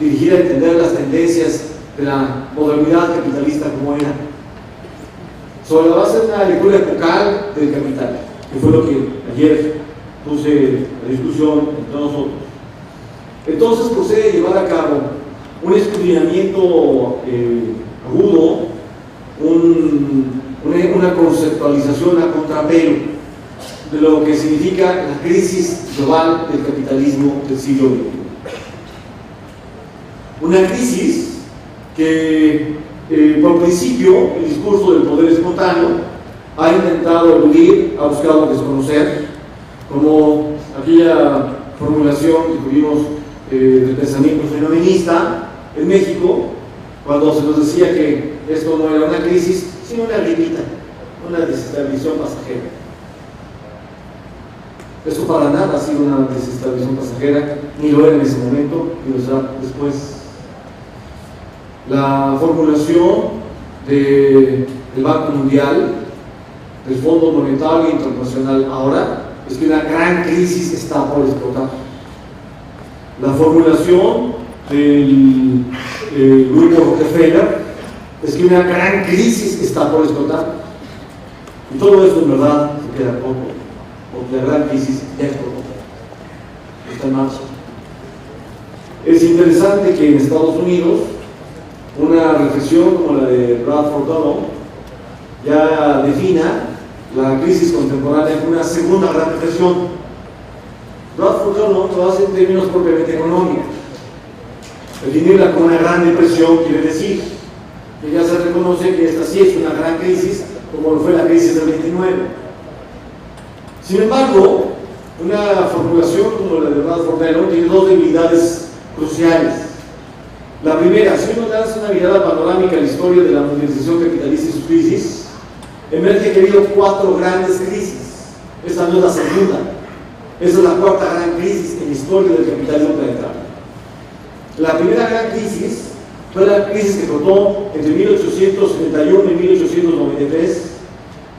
dirigir a entender las tendencias de la modernidad capitalista como era, sobre la base de una lectura epocal del capital, que fue lo que ayer puse a discusión entre nosotros. Entonces procede a llevar a cabo un escudriñamiento agudo, una conceptualización a contrapelo de lo que significa la crisis global del capitalismo del siglo XXI. Una crisis que, por principio, el discurso del poder espontáneo ha intentado eludir, ha buscado desconocer, como aquella formulación que tuvimos del pensamiento fenomenista en México, cuando se nos decía que esto no era una crisis, sino una gripita, una desestabilización pasajera. Esto para nada ha sido una desestabilización pasajera, ni lo era en ese momento, ni lo será después. La formulación del Banco Mundial, del Fondo Monetario Internacional ahora, es que una gran crisis está por explotar. La formulación del grupo Rockefeller es que una gran crisis está por explotar. Y todo esto en verdad se queda poco, porque la gran crisis ya explotó, está en marcha. Es interesante que en Estados Unidos una reflexión como la de Bradford Dono ya defina la crisis contemporánea como una segunda gran depresión. Bradford Dono lo hace en términos propiamente económicos. Definirla como una gran depresión quiere decir que ya se reconoce que esta sí es una gran crisis, como lo fue la crisis del 29. Sin embargo, una formulación como la de Bradford Dono tiene dos debilidades cruciales. La primera, si uno lanza una mirada panorámica a la historia de la mundialización capitalista y sus crisis, emerge que ha habido cuatro grandes crisis. Esta no es la segunda, esa es la cuarta gran crisis en la historia del capitalismo planetario. La primera gran crisis fue la crisis que explotó entre 1871 y 1893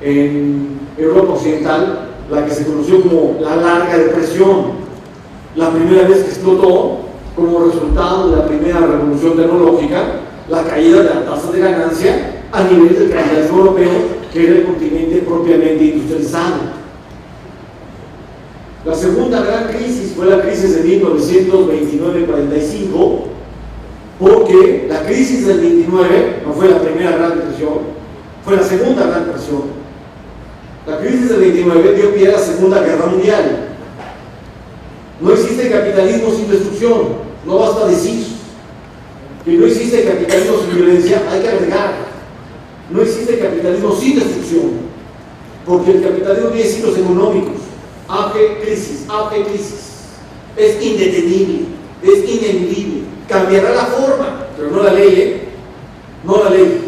en Europa Occidental, la que se conoció como la Larga Depresión. La primera vez que explotó como resultado de la primera revolución tecnológica, la caída de la tasa de ganancia a nivel del capitalismo europeo, que era el continente propiamente industrializado. La segunda gran crisis fue la crisis de 1929-45, porque la crisis del 29 no fue la primera gran depresión, fue la segunda gran depresión. La crisis del 29 dio pie a la Segunda Guerra Mundial. No existe capitalismo sin destrucción. No basta decir que no existe capitalismo sin violencia, hay que agregar: no existe capitalismo sin destrucción, porque el capitalismo tiene ciclos económicos, auge, crisis, es indetenible, es ineludible, cambiará la forma, pero no la ley, no la ley.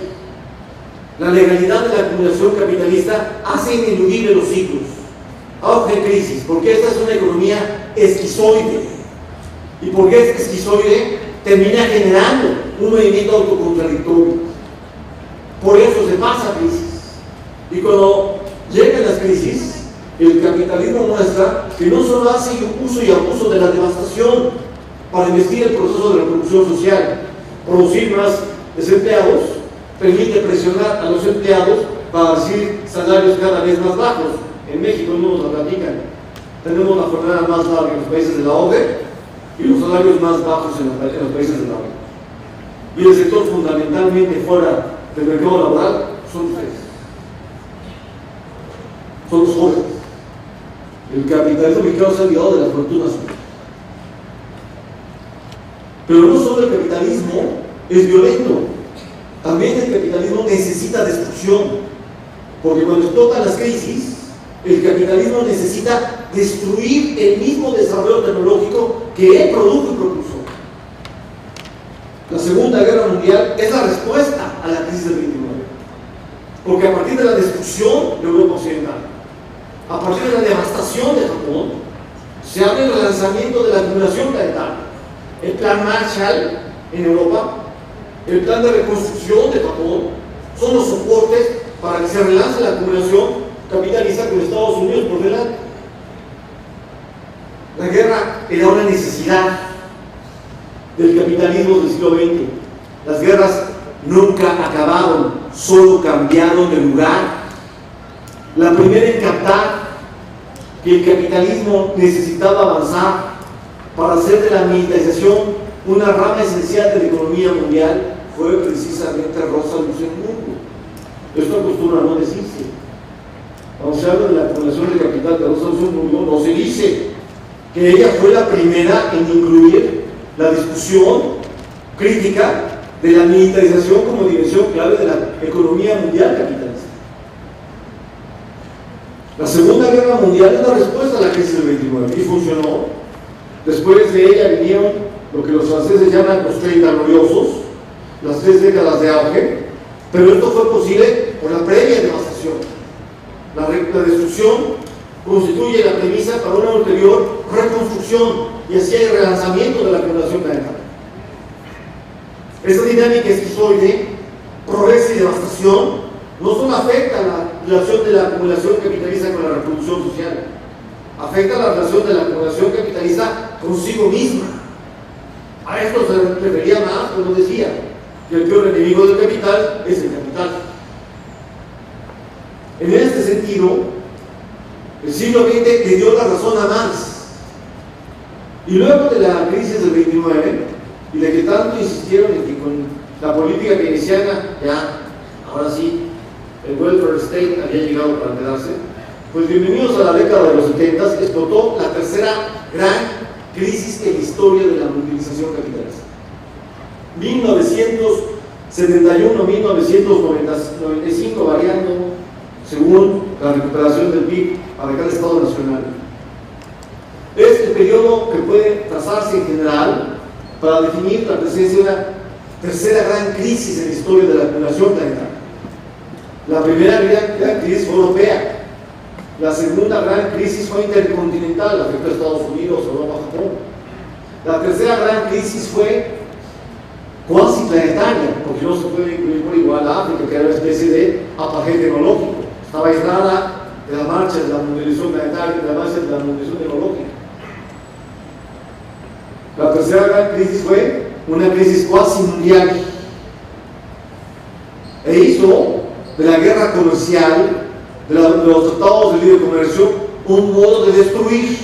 La legalidad de la acumulación capitalista hace ineludible los ciclos, auge, crisis, porque esta es una economía esquizoide. ¿Y por qué es esquizoide? Termina generando un movimiento autocontradictorio. Por eso se pasa a crisis. Y cuando llegan las crisis, el capitalismo muestra que no solo hace uso y abuso de la devastación para investir el proceso de reproducción social, producir más desempleados, permite presionar a los empleados para recibir salarios cada vez más bajos. En México no nos lo platican. Tenemos la jornada más larga en los países de la OCDE y los salarios más bajos en los países de la OCDE. Y el sector fundamentalmente fuera del mercado laboral son ustedes. Son los jóvenes. El capitalismo mexicano se ha olvidado de las fortunas. Pero no solo el capitalismo es violento, también el capitalismo necesita destrucción, porque cuando explotan las crisis, el capitalismo necesita destruir el mismo desarrollo tecnológico que él produjo y propuso. La Segunda Guerra Mundial es la respuesta a la crisis del 29, porque a partir de la destrucción de Europa Occidental, a partir de la devastación de Japón, se abre el relanzamiento de la acumulación planetaria. El plan Marshall en Europa, el plan de reconstrucción de Japón, son los soportes para que se relance la acumulación capitalista con Estados Unidos por delante. La guerra era una necesidad. del capitalismo del siglo XX. Las guerras nunca acabaron, solo cambiaron de lugar. La primera en captar que el capitalismo necesitaba avanzar para hacer de la militarización una rama esencial de la economía mundial fue precisamente Rosa Luxemburgo. Esto acostumbra no decirse. Cuando se habla de la acumulación de capital de Rosa Luxemburgo, no se dice que ella fue la primera en incluir la discusión crítica de la militarización como dimensión clave de la economía mundial capitalista. La Segunda Guerra Mundial es la respuesta a la crisis del 29 y funcionó. Después de ella vinieron lo que los franceses llaman los 30 gloriosos, las 3 décadas de auge, pero esto fue posible por la previa devastación. La destrucción constituye la premisa para una ulterior reconstrucción y así hay relanzamiento de la acumulación planetaria. Esta dinámica esquizoide, progreso y devastación, no solo afecta la relación de la acumulación capitalista con la reproducción social, afecta la relación de la acumulación capitalista consigo misma. A esto se refería más cuando decía que el peor enemigo del capital es el capital. En este sentido, el siglo XX le dio la razón a Marx. Y luego de la crisis del 29, y de que tanto insistieron en que con la política keynesiana, ya, ahora sí, el welfare state había llegado para quedarse, pues bienvenidos a la década de los 70, explotó la tercera gran crisis en la historia de la mundialización capitalista. 1971-1995, variando según la recuperación del PIB para cada Estado nacional. Es el periodo que puede trazarse en general para definir la presencia de una tercera gran crisis en la historia de la acumulación planetaria. La primera gran crisis fue europea. La segunda gran crisis fue intercontinental, afectó a Estados Unidos, Europa, Japón. La tercera gran crisis fue cuasi planetaria, porque no se puede incluir por igual a África, que era una especie de apartheid tecnológico. Estaba aislada de la marcha de la mundialización planetaria, de la marcha de la mundialización tecnológica. La tercera gran crisis fue una crisis cuasi mundial e hizo de la guerra comercial, de los tratados de libre comercio, un modo de destruir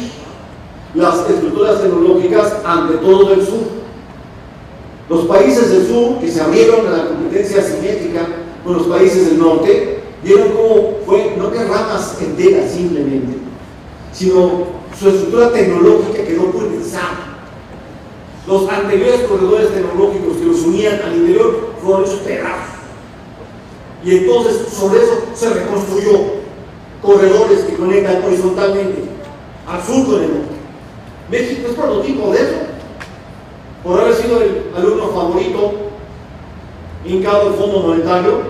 las estructuras tecnológicas, ante todo del sur. Los países del sur, que se abrieron a la competencia asimétrica con los países del norte, vieron cómo fue, no que ramas enteras simplemente, sino su estructura tecnológica quedó pulverizada. Los anteriores corredores tecnológicos que los unían al interior fueron hechos pedazos. Y entonces sobre eso se reconstruyó corredores que conectan horizontalmente al sur con el norte. México es prototipo de eso, por haber sido el alumno favorito hincado al Fondo Monetario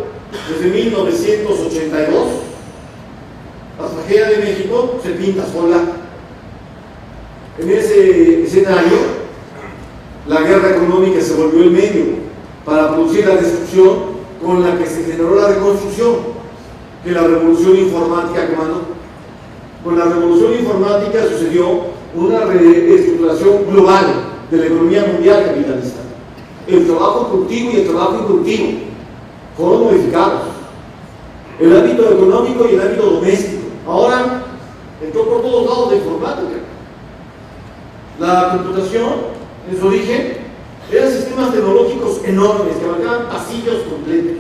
desde 1982. La tragedia de México se pinta sola. En ese escenario, la guerra económica se volvió el medio para producir la destrucción con la que se generó la reconstrucción que la revolución informática comandó. Con la revolución informática sucedió una reestructuración global de la economía mundial capitalista. El trabajo productivo y el trabajo improductivo fueron modificados. El ámbito económico y el ámbito doméstico. Ahora entró por todos lados la informática. La computación, en su origen, eran sistemas tecnológicos enormes que abarcaban pasillos completos.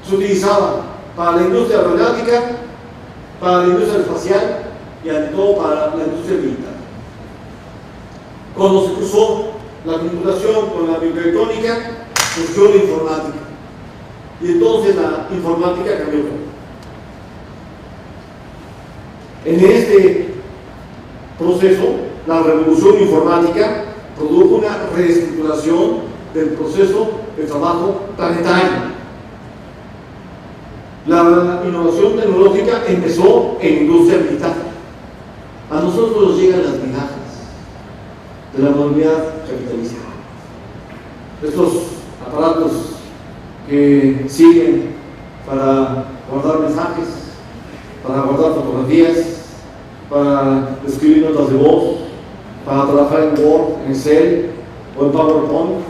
Se utilizaban para la industria aeronáutica, para la industria espacial y ante todo para la industria militar. Cuando se cruzó la computación con la microelectrónica, surgió la informática. Y entonces la informática cambió todo. En este proceso, la revolución informática produjo una reestructuración del proceso de trabajo planetario. La innovación tecnológica empezó en industria militar. A nosotros nos llegan las migajas de la modernidad capitalista. Estos aparatos que sirven para guardar mensajes, para guardar fotografías, para escribir notas de voz, para trabajar en Word, en Excel, o en PowerPoint,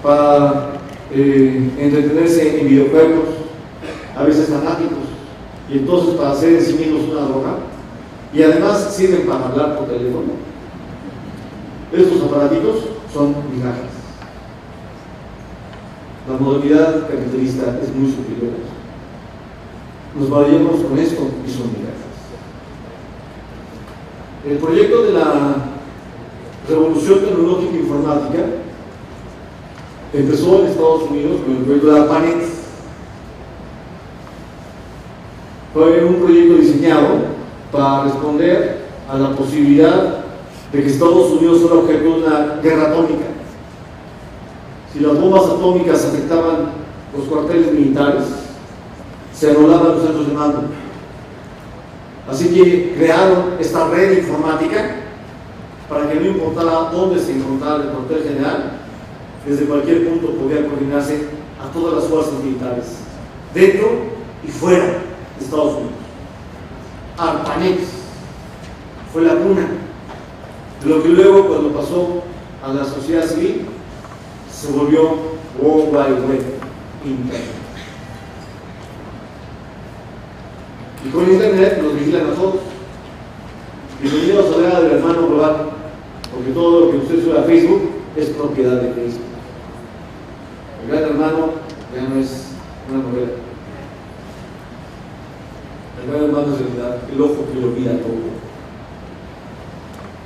para entretenerse en videojuegos, a veces fanáticos, y entonces para hacer en sí mismos una droga, y además sirven para hablar por teléfono. Estos aparatitos son migajas. La modernidad capitalista es muy superior. Nos maravillamos con esto y son migajas. El proyecto de la revolución tecnológica informática empezó en Estados Unidos con el proyecto de ARPANET. Fue un proyecto diseñado para responder a la posibilidad de que Estados Unidos fuera objeto de una guerra atómica. Si las bombas atómicas afectaban los cuarteles militares, se anulaban los centros de mando. Así que crearon esta red informática para que no importara dónde se encontrara el cuartel general, desde cualquier punto podía coordinarse a todas las fuerzas militares, dentro y fuera de Estados Unidos. ARPANET fue la cuna de lo que luego, cuando pasó a la sociedad civil, se volvió World Wide Web, Internet. Y con Internet los vigilan a todos. Bienvenidos a la era del hermano global, porque todo lo que usted sube a Facebook es propiedad de Facebook. El gran hermano ya no es una novela. El gran hermano es en realidad el ojo que lo mira todo,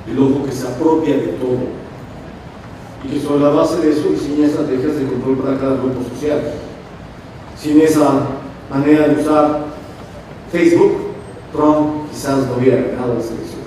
el ojo que se apropia de todo, y que sobre la base de eso diseña estrategias de control para cada grupo social. Sin esa manera de usar Facebook, Trump quizás no hubiera ganado las elecciones.